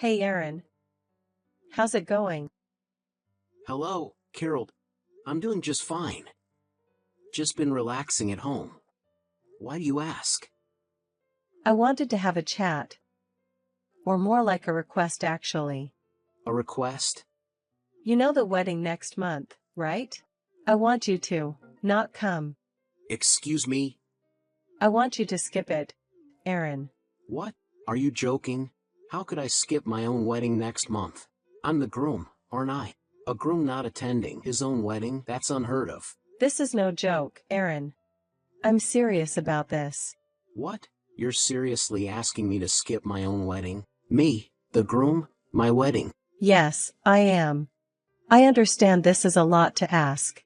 Hey Aaron, how's it going? Hello, Carol. I'm doing just fine. Just been relaxing at home. Why do you ask? I wanted to have a chat. Or more like a request actually. A request? You know the wedding next month, right? I want you to not come. Excuse me? I want you to skip it, Aaron. What? Are you joking? How could I skip my own wedding next month? I'm the groom, aren't I? A groom not attending his own wedding? That's unheard of. This is no joke, Aaron. I'm serious about this. What? You're seriously asking me to skip my own wedding? Me, the groom, my wedding? Yes, I am. I understand this is a lot to ask.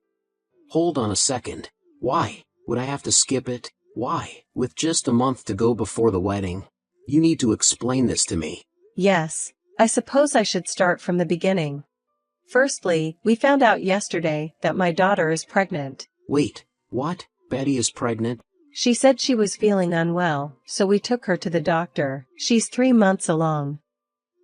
Hold on a second. Why would I have to skip it? Why, with just a month to go before the wedding? You need to explain this to me. Yes, I suppose I should start from the beginning. Firstly, we found out yesterday that my daughter is pregnant. Wait, what? Betty is pregnant? She said she was feeling unwell, so we took her to the doctor. She's 3 months along.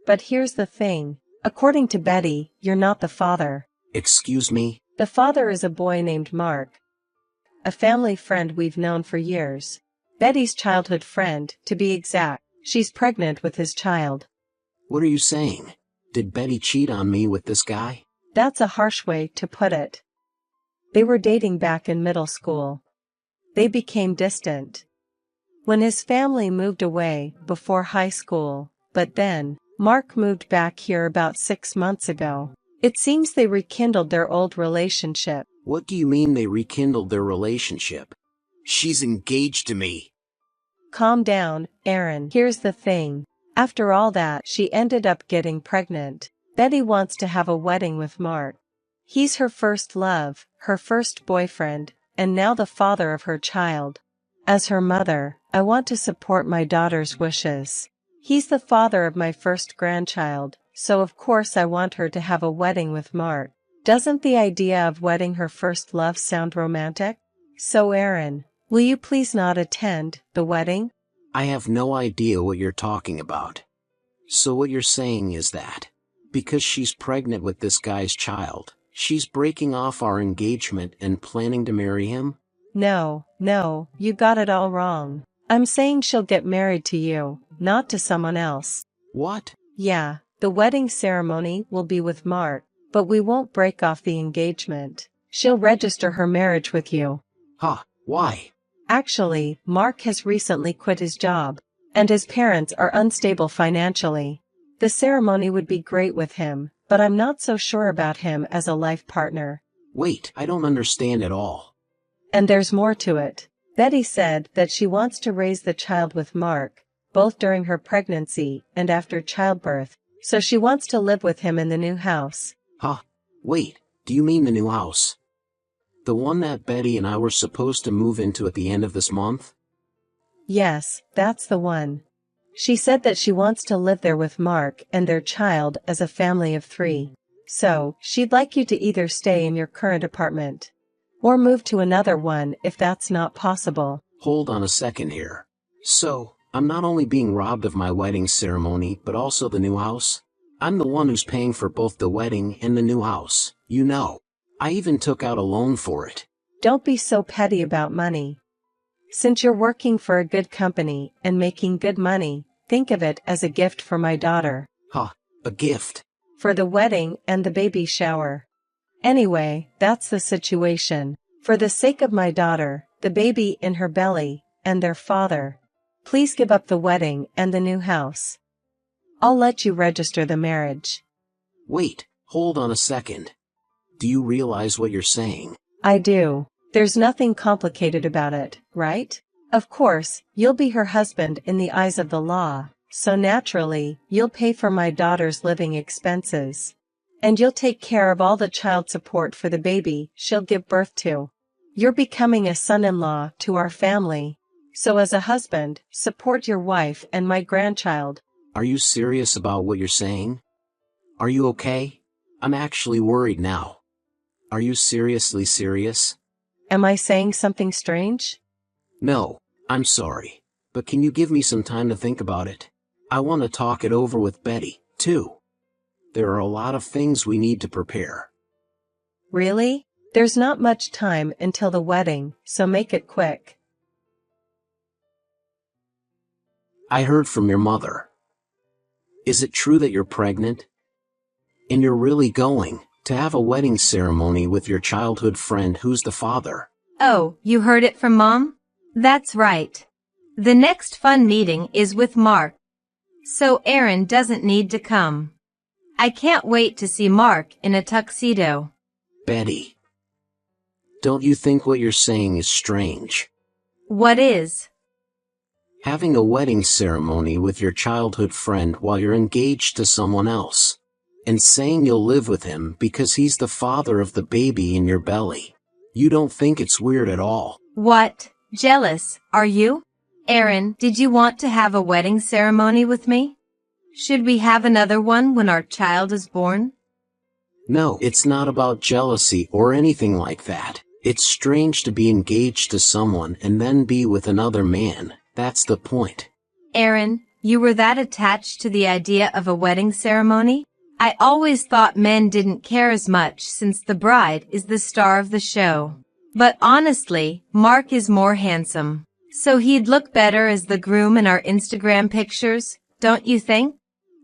But here's the thing. According to Betty, you're not the father. Excuse me? The father is a boy named Mark. A family friend we've known for years. Betty's childhood friend, to be exact. She's pregnant with his child. What are you saying? Did Betty cheat on me with this guy? That's a harsh way to put it. They were dating back in middle school. They became distant when his family moved away before high school, but then, Mark moved back here about 6 months ago. It seems they rekindled their old relationship. What do you mean they rekindled their relationship? She's engaged to me. Calm down, Aaron. Here's the thing. After all that, she ended up getting pregnant. Betty wants to have a wedding with Mark. He's her first love, her first boyfriend, and now the father of her child. As her mother, I want to support my daughter's wishes. He's the father of my first grandchild, so of course I want her to have a wedding with Mark. Doesn't the idea of wedding her first love sound romantic? So Aaron, will you please not attend the wedding? I have no idea what you're talking about. So what you're saying is that, because she's pregnant with this guy's child, she's breaking off our engagement and planning to marry him? No, you got it all wrong. I'm saying she'll get married to you, not to someone else. What? Yeah, the wedding ceremony will be with Mark, but we won't break off the engagement. She'll register her marriage with you. Huh, why? Actually, Mark has recently quit his job, and his parents are unstable financially. The ceremony would be great with him, but I'm not so sure about him as a life partner. Wait, I don't understand at all. And there's more to it. Betty said that she wants to raise the child with Mark, both during her pregnancy and after childbirth, so she wants to live with him in the new house. Huh? Wait, do you mean the new house? The one that Betty and I were supposed to move into at the end of this month? Yes, that's the one. She said that she wants to live there with Mark and their child as a family of 3. So, she'd like you to either stay in your current apartment or move to another one if that's not possible. Hold on a second here. So, I'm not only being robbed of my wedding ceremony but also the new house? I'm the one who's paying for both the wedding and the new house, you know. I even took out a loan for it. Don't be so petty about money. Since you're working for a good company and making good money, think of it as a gift for my daughter. Huh, a gift? For the wedding and the baby shower. Anyway, that's the situation. For the sake of my daughter, the baby in her belly, and their father, please give up the wedding and the new house. I'll let you register the marriage. Wait, hold on a second. Do you realize what you're saying? I do. There's nothing complicated about it, right? Of course, you'll be her husband in the eyes of the law, so naturally, you'll pay for my daughter's living expenses. And you'll take care of all the child support for the baby she'll give birth to. You're becoming a son-in-law to our family. So as a husband, support your wife and my grandchild. Are you serious about what you're saying? Are you okay? I'm actually worried now. Are you seriously serious? Am I saying something strange? No, I'm sorry. But can you give me some time to think about it? I want to talk it over with Betty, too. There are a lot of things we need to prepare. Really? There's not much time until the wedding, so make it quick. I heard from your mother. Is it true that you're pregnant? And you're really going to have a wedding ceremony with your childhood friend who's the father? Oh, you heard it from Mom? That's right. The next fun meeting is with Mark. So Aaron doesn't need to come. I can't wait to see Mark in a tuxedo. Betty, don't you think what you're saying is strange? What is? Having a wedding ceremony with your childhood friend while you're engaged to someone else. And saying you'll live with him because he's the father of the baby in your belly. You don't think it's weird at all? What? Jealous, are you? Aaron, did you want to have a wedding ceremony with me? Should we have another one when our child is born? No, it's not about jealousy or anything like that. It's strange to be engaged to someone and then be with another man. That's the point. Aaron, you were that attached to the idea of a wedding ceremony? I always thought men didn't care as much since the bride is the star of the show. But honestly, Mark is more handsome. So he'd look better as the groom in our Instagram pictures, don't you think?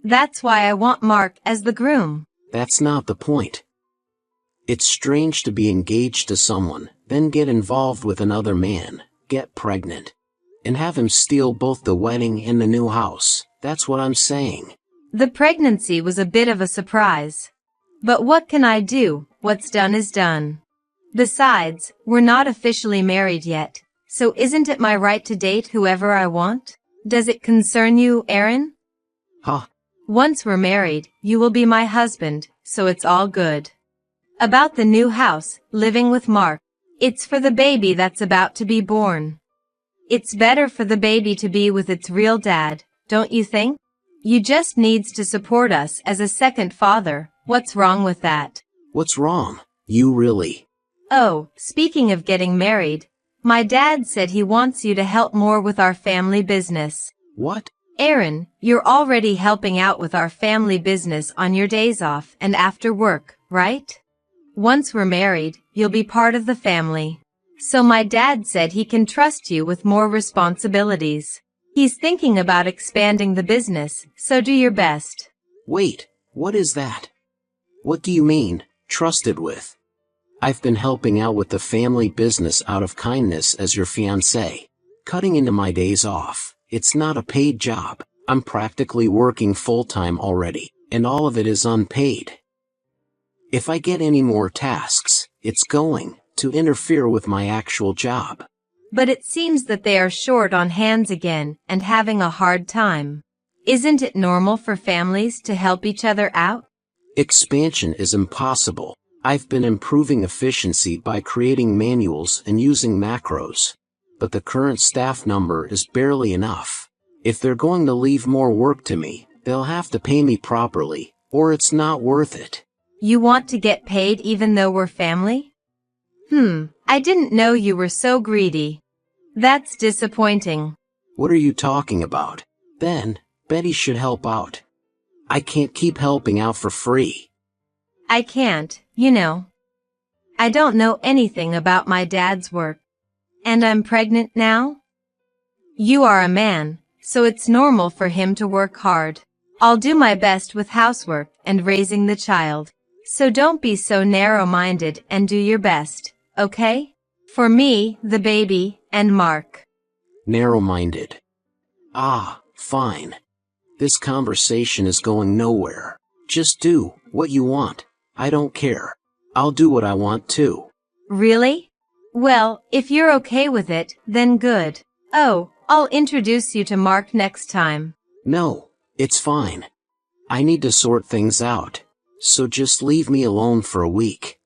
That's why I want Mark as the groom. That's not the point. It's strange to be engaged to someone, then get involved with another man, get pregnant, and have him steal both the wedding and the new house. That's what I'm saying. The pregnancy was a bit of a surprise. But what can I do? What's done is done. Besides, we're not officially married yet, so isn't it my right to date whoever I want? Does it concern you, Aaron? Huh? Once we're married, you will be my husband, so it's all good. About the new house, living with Mark, it's for the baby that's about to be born. It's better for the baby to be with its real dad, don't you think? You just needs to support us as a second father. What's wrong with that? What's wrong? You really? Oh, speaking of getting married, my dad said he wants you to help more with our family business. What? Aaron, you're already helping out with our family business on your days off and after work, right? Once we're married, you'll be part of the family. So my dad said he can trust you with more responsibilities. He's thinking about expanding the business, so do your best. Wait, what is that? What do you mean, trusted with? I've been helping out with the family business out of kindness as your fiancé. Cutting into my days off. It's not a paid job. I'm practically working full-time already, and all of it is unpaid. If I get any more tasks, it's going to interfere with my actual job. But it seems that they are short on hands again and having a hard time. Isn't it normal for families to help each other out? Expansion is impossible. I've been improving efficiency by creating manuals and using macros. But the current staff number is barely enough. If they're going to leave more work to me, they'll have to pay me properly, or it's not worth it. You want to get paid even though we're family? I didn't know you were so greedy. That's disappointing. What are you talking about? Then, Betty should help out. I can't keep helping out for free. I can't, you know. I don't know anything about my dad's work. And I'm pregnant now? You are a man, so it's normal for him to work hard. I'll do my best with housework and raising the child. So don't be so narrow-minded and do your best, okay? For me, the baby, and Mark. Narrow-minded. Ah, fine. This conversation is going nowhere. Just do what you want. I don't care. I'll do what I want too. Really? Well, if you're okay with it, then good. Oh, I'll introduce you to Mark next time. No, it's fine. I need to sort things out. So just leave me alone for a week.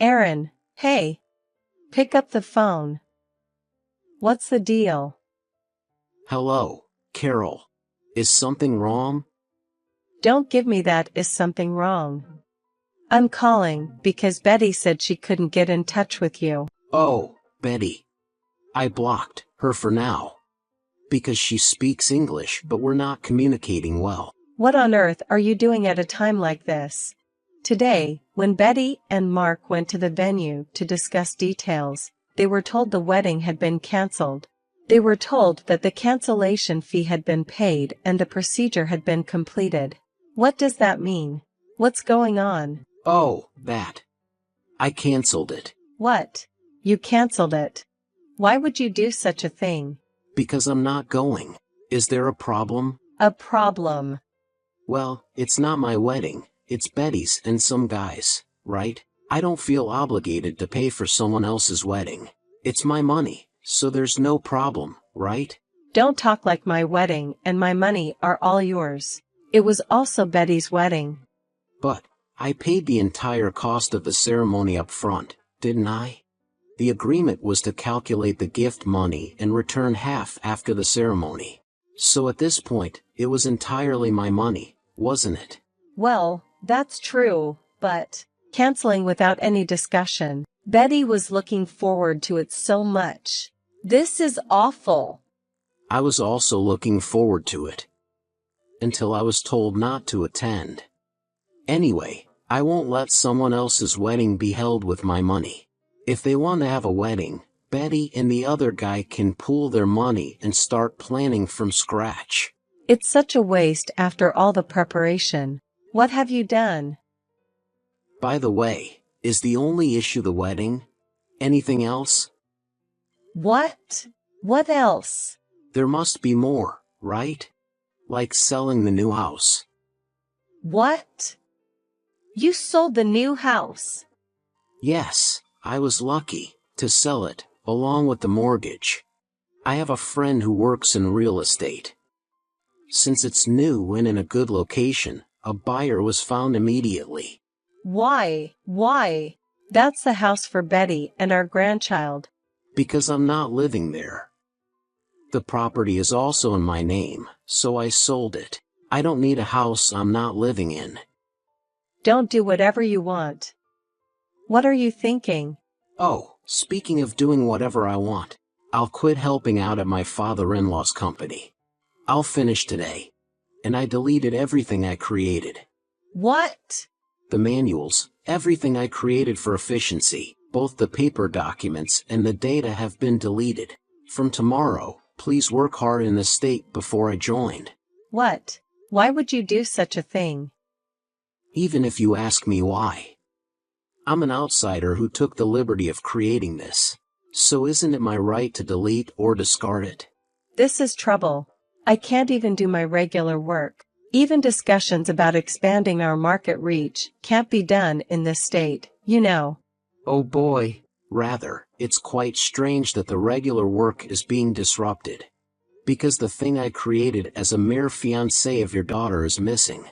Aaron, hey. Pick up the phone. What's the deal? Hello, Carol. Is something wrong? Don't give me that is something wrong. I'm calling because Betty said she couldn't get in touch with you. Oh, Betty. I blocked her for now. Because she speaks English but we're not communicating well. What on earth are you doing at a time like this? Today, when Betty and Mark went to the venue to discuss details, they were told the wedding had been cancelled. They were told that the cancellation fee had been paid and the procedure had been completed. What does that mean? What's going on? Oh, that. I cancelled it. What? You cancelled it? Why would you do such a thing? Because I'm not going. Is there a problem? A problem? Well, it's not my wedding, it's Betty's and some guys, right? I don't feel obligated to pay for someone else's wedding. It's my money, so there's no problem, right? Don't talk like my wedding and my money are all yours. It was also Betty's wedding. But I paid the entire cost of the ceremony up front, didn't I? The agreement was to calculate the gift money and return half after the ceremony. So at this point, it was entirely my money, wasn't it? Well, that's true, but canceling without any discussion. Betty was looking forward to it so much. This is awful. I was also looking forward to it. Until I was told not to attend. Anyway, I won't let someone else's wedding be held with my money. If they want to have a wedding, Betty and the other guy can pool their money and start planning from scratch. It's such a waste after all the preparation. What have you done? By the way, is the only issue the wedding? Anything else? What? What else? There must be more, right? Like selling the new house. What? You sold the new house? Yes, I was lucky to sell it, along with the mortgage. I have a friend who works in real estate. Since it's new and in a good location, a buyer was found immediately. Why? Why? That's the house for Betty and our grandchild. Because I'm not living there. The property is also in my name, so I sold it. I don't need a house I'm not living in. Don't do whatever you want. What are you thinking? Oh, speaking of doing whatever I want, I'll quit helping out at my father-in-law's company. I'll finish today. And I deleted everything I created. What? The manuals, everything I created for efficiency, both the paper documents and the data have been deleted. From tomorrow, please work hard in the state before I joined. What? Why would you do such a thing? Even if you ask me why. I'm an outsider who took the liberty of creating this. So isn't it my right to delete or discard it? This is trouble. I can't even do my regular work. Even discussions about expanding our market reach can't be done in this state, you know. Oh boy. Rather, it's quite strange that the regular work is being disrupted. Because the thing I created as a mere fiancé of your daughter is missing.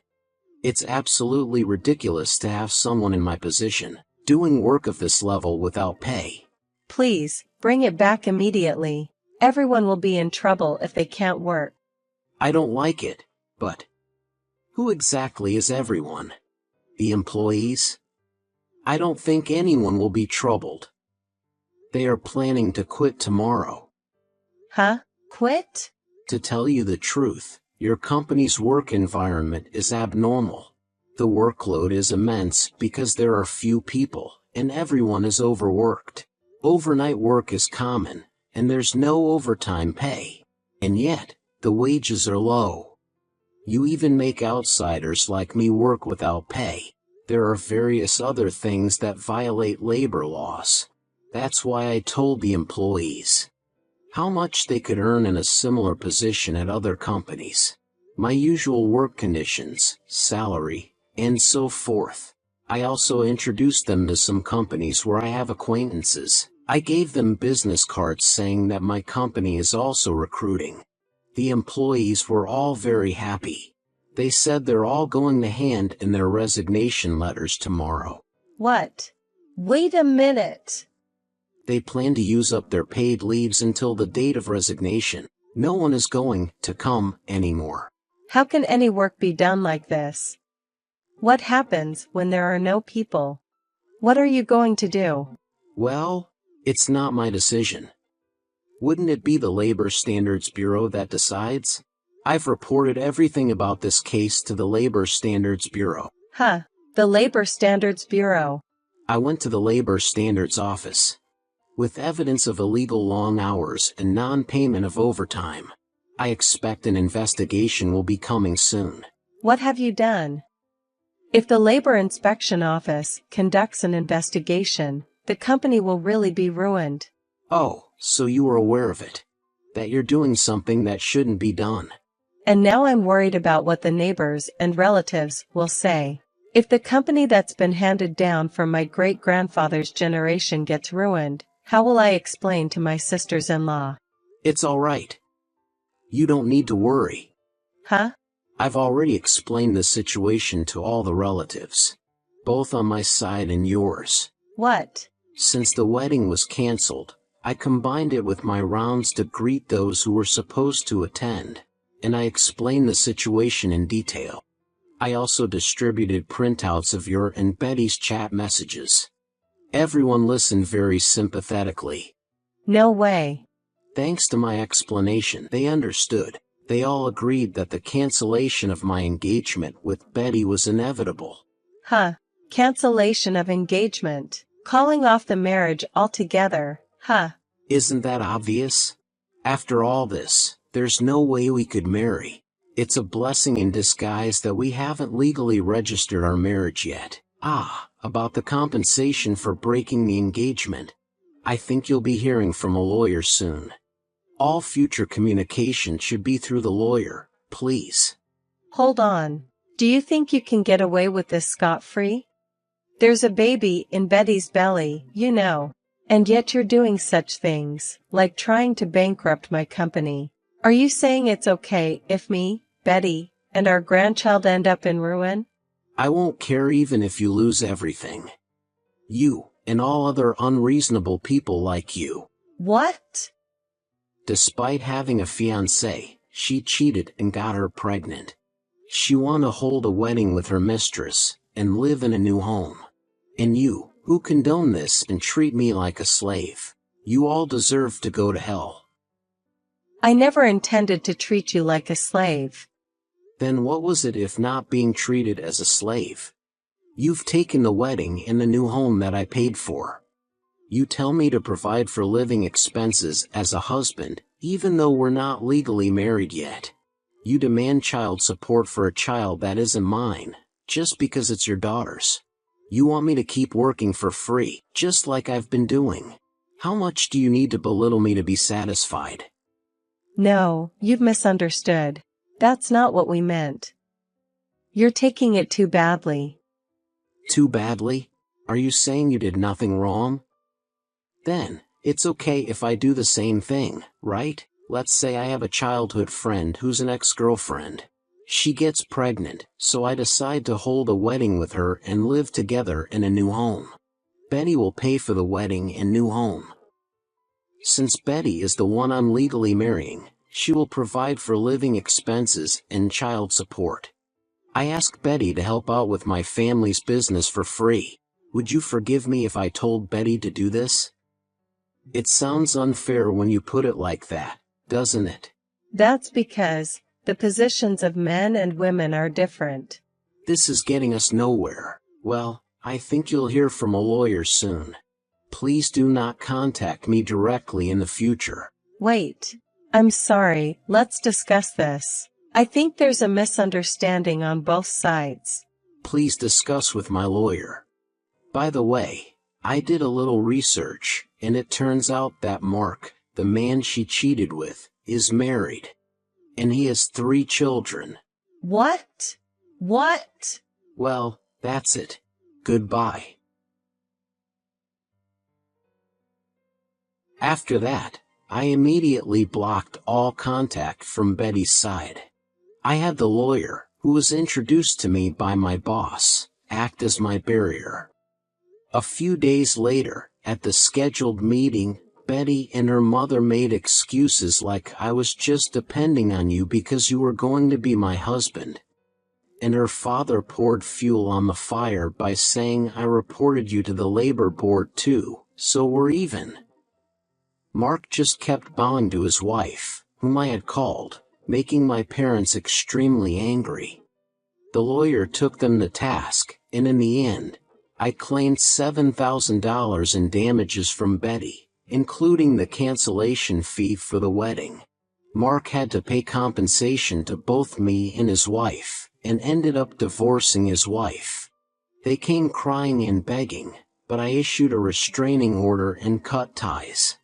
It's absolutely ridiculous to have someone in my position doing work of this level without pay. Please, bring it back immediately. Everyone will be in trouble if they can't work. I don't like it, but who exactly is everyone? The employees? I don't think anyone will be troubled. They are planning to quit tomorrow. Huh? Quit? To tell you the truth, your company's work environment is abnormal. The workload is immense because there are few people, and everyone is overworked. Overnight work is common, and there's no overtime pay. And yet, the wages are low. You even make outsiders like me work without pay. There are various other things that violate labor laws. That's why I told the employees how much they could earn in a similar position at other companies. My usual work conditions, salary, and so forth. I also introduced them to some companies where I have acquaintances. I gave them business cards saying that my company is also recruiting. The employees were all very happy. They said they're all going to hand in their resignation letters tomorrow. What? Wait a minute. They plan to use up their paid leaves until the date of resignation. No one is going to come anymore. How can any work be done like this? What happens when there are no people? What are you going to do? Well, it's not my decision. Wouldn't it be the Labor Standards Bureau that decides? I've reported everything about this case to the Labor Standards Bureau. Huh. The Labor Standards Bureau. I went to the Labor Standards office. With evidence of illegal long hours and non-payment of overtime. I expect an investigation will be coming soon. What have you done? If the Labor Inspection Office conducts an investigation, the company will really be ruined. Oh, so you were aware of it. That you're doing something that shouldn't be done. And now I'm worried about what the neighbors and relatives will say. If the company that's been handed down from my great-grandfather's generation gets ruined, how will I explain to my sisters-in-law? It's all right. You don't need to worry. Huh? I've already explained the situation to all the relatives. Both on my side and yours. What? Since the wedding was canceled, I combined it with my rounds to greet those who were supposed to attend, and I explained the situation in detail. I also distributed printouts of your and Betty's chat messages. Everyone listened very sympathetically. No way. Thanks to my explanation, they understood. They all agreed that the cancellation of my engagement with Betty was inevitable. Huh. Cancellation of engagement. Calling off the marriage altogether. Huh. Isn't that obvious? After all this, there's no way we could marry. It's a blessing in disguise that we haven't legally registered our marriage yet. About the compensation for breaking the engagement. I think you'll be hearing from a lawyer soon. All future communication should be through the lawyer, please. Hold on. Do you think you can get away with this scot-free? There's a baby in Betty's belly, you know. And yet you're doing such things, like trying to bankrupt my company. Are you saying it's okay if me, Betty, and our grandchild end up in ruin? I won't care even if you lose everything. You, and all other unreasonable people like you. What? Despite having a fiancé, she cheated and got her pregnant. She wanted to hold a wedding with her mistress, and live in a new home. And you, who condone this and treat me like a slave, you all deserve to go to hell. I never intended to treat you like a slave. Then what was it if not being treated as a slave? You've taken the wedding and the new home that I paid for. You tell me to provide for living expenses as a husband, even though we're not legally married yet. You demand child support for a child that isn't mine, just because it's your daughter's. You want me to keep working for free, just like I've been doing. How much do you need to belittle me to be satisfied? No, you've misunderstood. That's not what we meant. You're taking it too badly. Too badly? Are you saying you did nothing wrong? Then, it's okay if I do the same thing, right? Let's say I have a childhood friend who's an ex-girlfriend. She gets pregnant, so I decide to hold a wedding with her and live together in a new home. Betty will pay for the wedding and new home. Since Betty is the one I'm legally marrying, she will provide for living expenses and child support. I asked Betty to help out with my family's business for free. Would you forgive me if I told Betty to do this? It sounds unfair when you put it like that, doesn't it? That's because the positions of men and women are different. This is getting us nowhere. Well, I think you'll hear from a lawyer soon. Please do not contact me directly in the future. Wait. I'm sorry, let's discuss this. I think there's a misunderstanding on both sides. Please discuss with my lawyer. By the way, I did a little research, and it turns out that Mark, the man she cheated with, is married. And he has 3 children. What? What? Well, that's it. Goodbye. After that, I immediately blocked all contact from Betty's side. I had the lawyer, who was introduced to me by my boss, act as my barrier. A few days later, at the scheduled meeting, Betty and her mother made excuses like I was just depending on you because you were going to be my husband. And her father poured fuel on the fire by saying I reported you to the labor board too, so we're even. Mark just kept bowing to his wife, whom I had called, making my parents extremely angry. The lawyer took them to task, and in the end, I claimed $7,000 in damages from Betty, including the cancellation fee for the wedding. Mark had to pay compensation to both me and his wife, and ended up divorcing his wife. They came crying and begging, but I issued a restraining order and cut ties.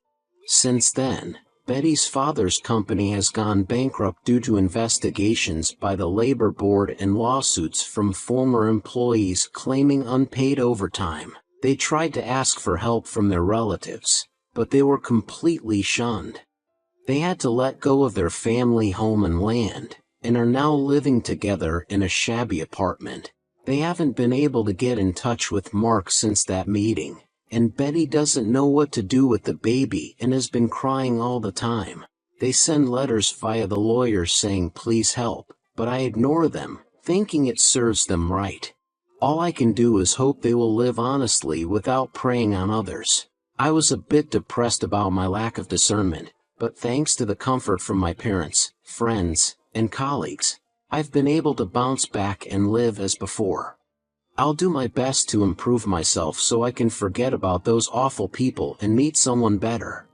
Since then, Betty's father's company has gone bankrupt due to investigations by the labor board and lawsuits from former employees claiming unpaid overtime. They tried to ask for help from their relatives, but they were completely shunned. They had to let go of their family home and land, and are now living together in a shabby apartment. They haven't been able to get in touch with Mark since that meeting, and Betty doesn't know what to do with the baby and has been crying all the time. They send letters via the lawyer saying please help, but I ignore them, thinking it serves them right. All I can do is hope they will live honestly without preying on others. I was a bit depressed about my lack of discernment, but thanks to the comfort from my parents, friends, and colleagues, I've been able to bounce back and live as before. I'll do my best to improve myself so I can forget about those awful people and meet someone better.